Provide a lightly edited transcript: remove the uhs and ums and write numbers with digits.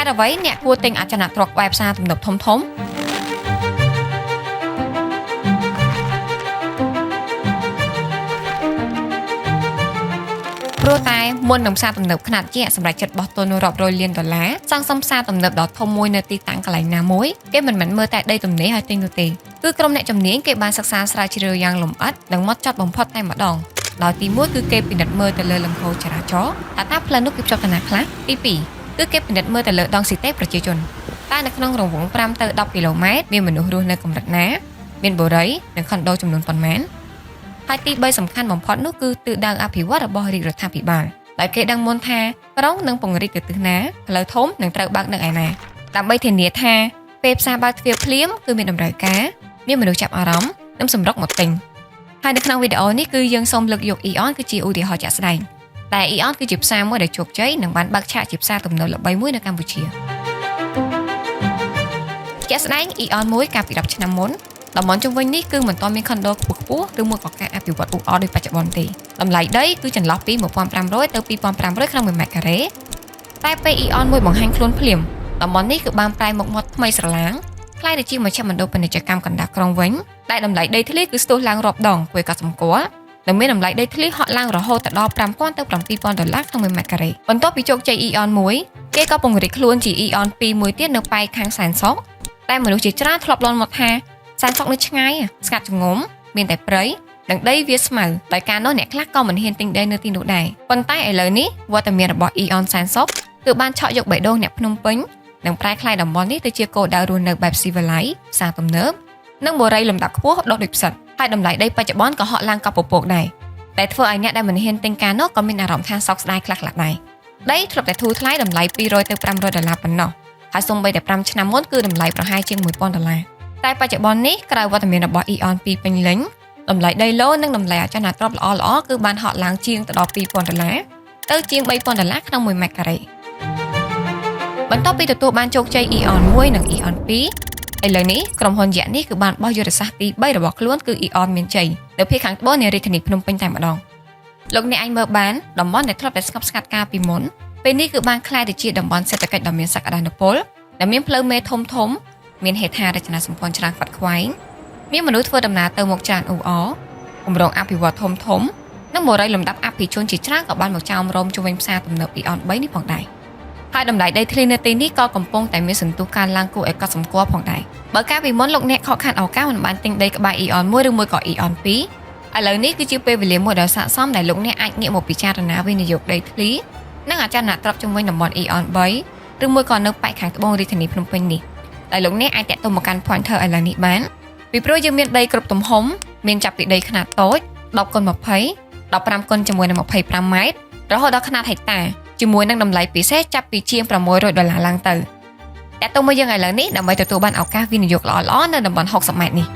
ហេតុអ្វីអ្នកគួរទិញអចលនទ្រព្យបែបផ្សារទំនើបធំៗព្រោះតែមុននឹងផ្សារទំនើបខ្នាតជាសម្រាប់ចិត្តបោះទុនរាប់រយលានដុល្លារសង់សុំផ្សារទំនើបដ៏ធំមួយនៅទីតាំងកន្លែងណាមួយគេមិនមែនមើលតែដីទំនេរឲ្យទិញនោះទេគឺក្រុមអ្នកជំនាញគេបានសិក្សាស្រាវជ្រាវយ៉ាងលម្អិតនិងម៉ត់ចត់បំផុតតែម្ដងដោយទី1គឺគេពិនិត្យមើលទៅលើលំហូរចរាចរណ៍តើផ្លូវនោះគេភ្ជាប់ទៅណាខ្លះទី2គឺគេពិនិត្យមើលទៅលើដងស៊ីតេប្រជាជនតែនៅក្នុងរង្វង់5ទៅ10គីឡូម៉ែត្រមានមនុស្សរស់នៅកម្រិតណាមានបុរីនិងខុនដូចំនួនប៉ុន្មានហើយទី3សំខាន់បំផុតនោះគឺទិសដៅអភិវឌ្ឍរបស់រាជរដ្ឋាភិបាលដោយគេដឹងមុនថាក្រុងនឹងពង្រីកទៅទិសណាផ្លូវធំនឹងត្រូវបើកនៅឯណាដើម្បីធានាថាពេលផ្សារបើកទ្វារភ្លាមគឺមានតម្រូវការមានមនុស្សចាប់អារម្មណ៍និងសម្រុកមកទិញហើយនៅក្នុងវីដេអូនេះគឺយើងសូមលើកយក Aeon គឺជាឧទាហរណ៍ជាក់ស្ដែងតែ Aeon គឺជាផ្សារមួយដែលជោគជ័យនិងបានបើកឆាកជាផ្សារទំនើបល្បីមួយនៅកម្ពុជាជាក់ស្ដែង Aeon មួយកាលពី10ឆ្នាំមុនតំបន់ជុំវិញនេះគឺមិនទាន់មានខុនដូខ្ពស់ៗឬមួយក៏ការអភិវឌ្ឍអ៊ូអរដូចបច្ចុប្បន្នទេតម្លៃដីគឺចន្លោះពី1500ទៅ2500ក្នុង1ម៉ែត្រការ៉េតែពេល Aeon មួយបង្ហាញខ្លួនភ្លាមតំបន់នេះគឺបានប្រែមុខមាត់ថ្មីស្រឡាងខ្លាយទៅជាមជ្ឈមណ្ឌលពាណិជ្ជកម្មកណ្ដាលក្រុងវិញដែលតម្លៃដីធ្លីគឺស្ទុះឡើងរាប់ដងគួរឲ្យកត់សម្គាល់និងមានតម្លៃដីធ្លីហក់ឡើងរហូតដល់5000ទៅ7000ដុល្លារក្នុង1ម៉ែត្រការ៉េបន្ទាប់ពីជោគជ័យ Aeon មួយគេក៏ពង្រីកខ្លួនជា Aeon 2មួយទៀតនៅប៉ែកខាងសែនសុខតែមនុស្សជាច្រើនធ្លាប់លន់មកថាសែនសុខនៅឆ្ងាយស្ងាត់ចងំមានតែព្រៃនិងដីវាស្មៅដោយការនោះអ្នកខ្លះក៏មិនហ៊ានទិញដីនៅទីនោះដែរប៉ុន្តែឥឡូវនេះវត្តមានរបស់ Aeon សែនសុខគឺបានឆក់យកបេះដូងអ្នកភ្នំពេញនិងប្រែក្លាយតំបន់នេះទៅជាគោលដៅរស់នៅបែបស៊ីវិល័យផ្សារទំនើបនិងបុរីលំដាប់ខ្ពស់ដុះដូចផ្សិតហើយតម្លៃដីបច្ចុប្បន្នក៏ហក់ឡើងកប់ពពកដែរតែធ្វើឲ្យអ្នកដែលមិនហ៊ានទិញការនោះក៏មានអារម្មណ៍ថាសោកស្ដាយខ្លះៗដែរដីធ្លាប់តែធូរថ្លៃតម្លៃ200ទៅ500ដុល្លារប៉ុណ្ណោះហើយសូម្បីតែ5ឆ្នាំមុនគឺតម្លៃប្រហែលជាង1000ដុល្លារតែបច្ចុប្បន្ននេះក្រៅវត្តមានរបស់ Aeon 2ពេញលេញតម្លៃដីឡូនិងតម្លៃអចលនទ្រព្យល្អៗគឺបានហក់ឡើងជាងទៅដល់2000ដុល្លារទៅជាង3000ដុល្លារក្នុង1ម៉ែត្រការ៉េបន្ទាប់ពីទទួលបានជោគជ័យ Aeon 1និង Aeon 2ឥឡូវនេះក្រុមហ៊ុនយក្សនេះគឺបានបោះយុទ្ធសាស្ត្រទី3របស់ខ្លួនគឺ Aeon មានជ័យនៅភាគខាងត្បូងនៃរាជធានីភ្នំពេញតែម្ដងលោកអ្នកអាចមើលបានតំបន់ដែលធ្លាប់តែស្ងប់ស្ងាត់កាលពីមុនពេលនេះគឺបានក្លាយទៅជាតំបន់សេដ្ឋកិច្ចដ៏មានសក្តានុពលដែលមានផ្លូវមេធំមានហេដ្ឋារចនាសម្ព័ន្ធច្រើនខ្វាត់ខ្វែងមានមនុស្សធ្វើដំណើរទៅមកច្រើនអ៊ូអរគម្រោងអភិវឌ្ឍធំនិងបុរីលំដាប់អភិជនជាច្រើនក៏បានមកចោមរោមជុំវិញផ្សារទំនើប Aeon 3នេះផងដែរហើយតម្លៃដីធ្លីនៅទីនេះក៏កំពុងតែមានសន្ទុះកើនឡើងគួរឲ្យកត់សម្គាល់ផងដែរបើកាលពីមុនលោកអ្នកខកខានឱកាសមិនបានទិញដីក្បែរ Aeon 1ឬមួយក៏ Aeon 2ឥឡូវនេះគឺជាពេលវេលាមួយដ៏ស័ក្តិសមដែលលោកអ្នកអាចងាកមកពិចារណាវិនិយោគដីធ្លីនិងអចលនទ្រព្យជុំវិញតំបន់ Aeon 3ឬមួយក៏នៅប៉ែកខាងត្បូងរាជធានីភ្នំពេញនេះដែលលោកអ្នកអាចតាក់ទងមកកាន់ Pointer ឥឡូវនេះបានពីព្រោះយើងមានដីគ្រប់ទំហំមានចាប់ពីដីខ្នាតតូច10x20 15xជាមួយនឹង25ម៉ែត្ររហូតដល់ខ្នាតហិកតាជាមួយនឹងតម្លៃពិសេសចាប់ពីជាង$600ឡើងទៅតាក់ទងមកយើងឥឡូវនេះដើម្បីទទួលបានឱកាសវិនិយោគល្អៗនៅតំបន់60ម៉ែត្រនេះ